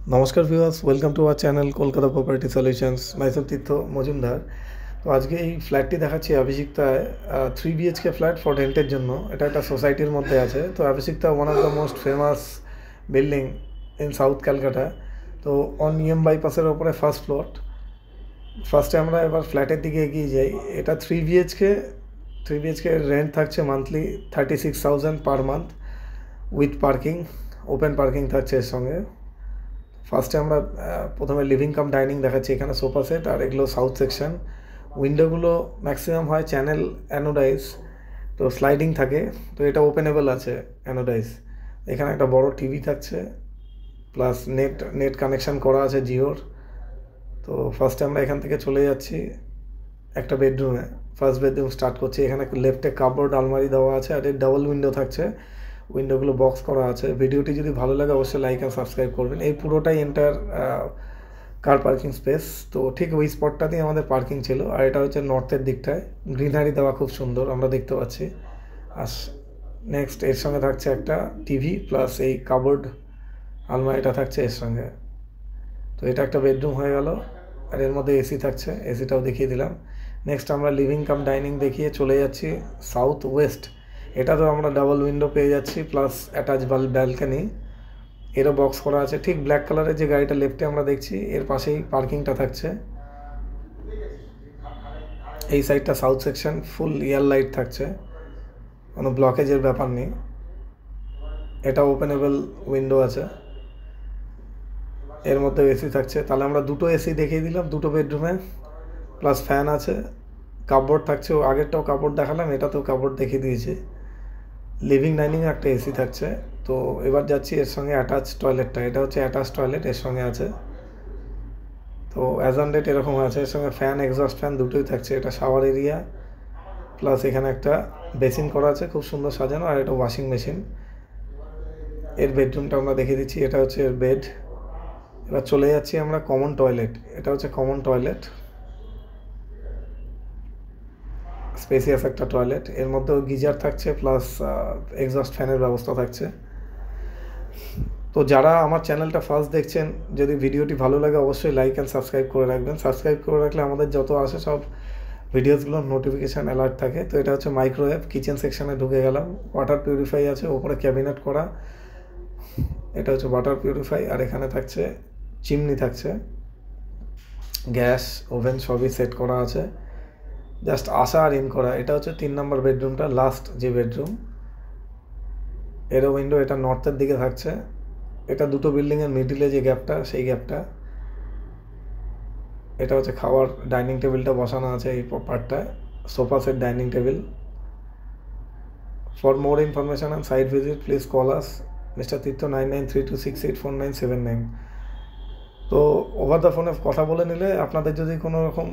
নমস্কার viewers, welcome to our channel Kolkata property solutions. Myself Tirtha Majumdar. তো আজকে এই ফ্ল্যাটটি দেখাচ্ছি অভিষিক্তায়। 3 BHK ফ্ল্যাট ফর রেন্টের জন্য। এটা একটা সোসাইটির মধ্যে আছে। তো Abhishikta one of the most famous building in south Calcutta. তো অন নিয়ম বাইপাসের ওপরে ফার্স্ট প্লট। ফার্স্টে আমরা এবার ফ্ল্যাটের দিকে এগিয়ে যাই। এটা 3 BHK রেন্ট থাকছে monthly 36,000 per month with parking, open parking থাকছে এর সঙ্গে। ফার্স্টে আমরা প্রথমে লিভিং কাম ডাইনিং দেখাচ্ছি। এখানে সোফা সেট আর এগুলো সাউথ সেকশন। উইন্ডোগুলো ম্যাক্সিমাম হয় চ্যানেল অ্যানোডাইজ, তো স্লাইডিং থাকে। তো এটা ওপেনেবল আছে অ্যানোডাইজ। এখানে একটা বড় টিভি থাকছে, প্লাস নেট কানেকশান করা আছে জিওর। তো ফার্স্টে আমরা এখান থেকে চলে যাচ্ছি একটা বেডরুমে। ফার্স্ট বেডরুম স্টার্ট করছি। এখানে লেফটে কাপবোর্ড আলমারি দেওয়া আছে আর এর ডাবল উইন্ডো থাকছে। উইন্ডোগুলো বক্স করা আছে। ভিডিওটি যদি ভালো লাগে অবশ্যই লাইক অ্যান্ড সাবস্ক্রাইব করবেন। এই পুরোটাই এন্টার কার পার্কিং স্পেস। তো ঠিক ওই স্পটটাতেই আমাদের পার্কিং ছিল। আর এটা হচ্ছে নর্থের দিকটায়, গ্রিনারি দেওয়া খুব সুন্দর আমরা দেখতে পাচ্ছি। আর নেক্সট এর সঙ্গে থাকছে একটা টিভি, প্লাস এই কাপবোর্ড আলমারিটা থাকছে এর সঙ্গে। তো এটা একটা বেডরুম হয়ে গেল। আর এর মধ্যে এসি থাকছে, এসিটাও দেখিয়ে দিলাম। নেক্সট আমরা লিভিং কাম ডাইনিং দেখিয়ে চলে যাচ্ছি সাউথ ওয়েস্ট। এটা তো আমরা ডাবল উইন্ডো পেয়ে যাচ্ছি, প্লাস অ্যাটাচ ব্যালকানি। এরও বক্স করা আছে। ঠিক ব্ল্যাক কালারের যে গাড়িটা লেফটে আমরা দেখছি, এর পাশেই পার্কিংটা থাকছে। এই সাইডটা সাউথ সেকশন, ফুল ইয়ার লাইট থাকছে, কোনো ব্লকেজের ব্যাপার নেই। এটা ওপেনেবল উইন্ডো আছে, এর মধ্যে এসি থাকছে। তাহলে আমরা দুটো এসি দেখিয়ে দিলাম দুটো বেডরুমে, প্লাস ফ্যান আছে, কাপবোর্ড থাকছে। আগেরটাও কাপবোর্ড দেখালাম, এটাতেও কাপবোর্ড দেখিয়ে দিয়েছি। লিভিং ডাইনিংয়ে একটা এসি থাকছে। তো এবার যাচ্ছি এর সঙ্গে অ্যাটাচ টয়লেটটা। এটা হচ্ছে অ্যাটাচ টয়লেট, এর সঙ্গে আছে। তো অ্যাজ অন ডেট এরকম আছে। এর সঙ্গে ফ্যান, এক্সস্ট ফ্যান দুটোই থাকছে। এটা শাওয়ার এরিয়া, প্লাস এখানে একটা বেসিন করা আছে খুব সুন্দর সাজানো, আর এটা ওয়াশিং মেশিন। এর বেডরুমটা আমরা দেখিয়ে দিচ্ছি। এটা হচ্ছে এর বেড। এবার চলে যাচ্ছি আমরা কমন টয়লেট। এটা হচ্ছে কমন টয়লেট, স্পেসিয়াস একটা টয়লেট। এর মধ্যেও গিজার থাকছে, প্লাস এক্সস্ট ফ্যানের ব্যবস্থা থাকছে। তো যারা আমার চ্যানেলটা ফার্স্ট দেখছেন, যদি ভিডিওটি ভালো লাগে অবশ্যই লাইক অ্যান্ড সাবস্ক্রাইব করে রাখবেন। সাবস্ক্রাইব করে রাখলে আমাদের যত আসে সব ভিডিওসগুলোর নোটিফিকেশান অ্যালার্ট থাকে। তো এটা হচ্ছে মাইক্রোওয়েভ। কিচেন সেকশানে ঢুকে গেলাম। ওয়াটার পিউরিফাই আছে, ওপরে ক্যাবিনেট করা। এটা হচ্ছে ওয়াটার পিউরিফাই। আর এখানে থাকছে চিমনি থাকছে, গ্যাস ওভেন সবই সেট করা আছে, জাস্ট আসা আর ইন করা। এটা হচ্ছে 3 নম্বর বেডরুমটা, লাস্ট যে বেডরুম। এরও উইন্ডো, এটা নর্থের দিকে থাকছে। এটা দুটো বিল্ডিংয়ের মিডিলে যে গ্যাপটা, সেই গ্যাপটা। এটা হচ্ছে খাওয়ার ডাইনিং টেবিলটা বসানো আছে এই পার্টটায়, sofa set dining table. For more information and site visit please call us mister Tirtha 9932684979। তো ওভার দ্য ফোনে কথা বলে নিলে আপনাদের যদি কোনো রকম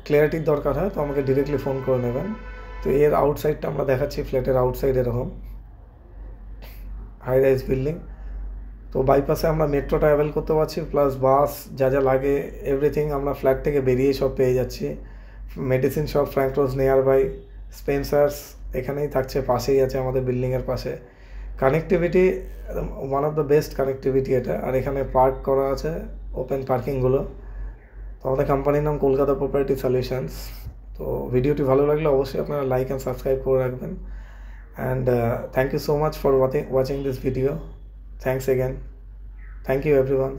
ক্লিয়ারিটির দরকার হয় তো আমাকে ডিরেক্টলি ফোন করে নেবেন। তো এর আউটসাইডটা আমরা দেখাচ্ছি। ফ্ল্যাটের আউটসাইড এরকম হাই রাইজ বিল্ডিং। তো বাইপাসে আমরা মেট্রোটা অ্যাভেল করতে পারছি, প্লাস বাস যা যা লাগে এভরিথিং আমরা ফ্ল্যাট থেকে বেরিয়ে সব পেয়ে যাচ্ছি। Medicine shop Frank Ross nearby, Spencer's এখানেই থাকছে, পাশেই আছে আমাদের বিল্ডিংয়ের পাশে। Connectivity one of the best connectivity এটা। আর এখানে পার্ক করা আছে, ওপেন পার্কিংগুলো। তো আমাদের কোম্পানির নাম কলকাতা প্রপার্টি সলিউশনস। তো ভিডিওটি ভালো লাগলে অবশ্যই আপনারা লাইক অ্যান্ড সাবস্ক্রাইব করে রাখবেন। And thank you so much for watching this video. Thanks again. Thank you everyone.